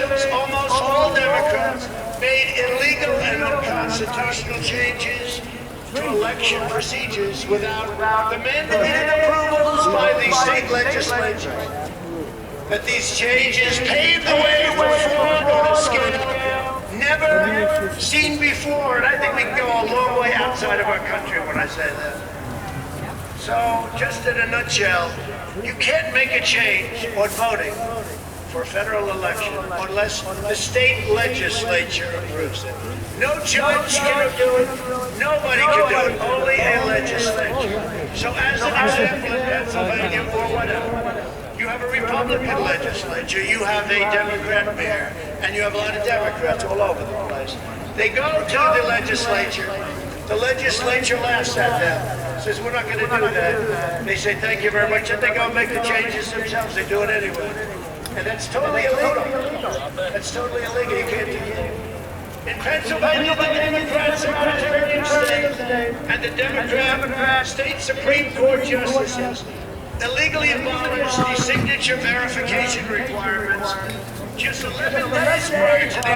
elections, almost all Democrats made illegal and unconstitutional changes to election procedures without the mandated approvals by the state legislatures. That these changes paved the way for fraud on a scale never seen before. And I think we can go a long way outside of our country when I say that. So, just in a nutshell, you can't make a change on voting for a federal election unless the state legislature approves it. No judge can do it. Nobody can do it. Only a legislature. So as an example in Pennsylvania or whatever, you have a Republican legislature, you have a Democrat mayor, and you have a lot of Democrats all over the place. They go to the legislature laughs at them, says we're not going to do that. They say thank you very much, and they go make the changes themselves. They do it anyway. And that's totally illegal. That's totally illegal. You can't do that. In Pennsylvania, the Democrats are turning state, and the Democrat state Supreme Court justices illegally abolished the signature verification requirements just 11 days prior to the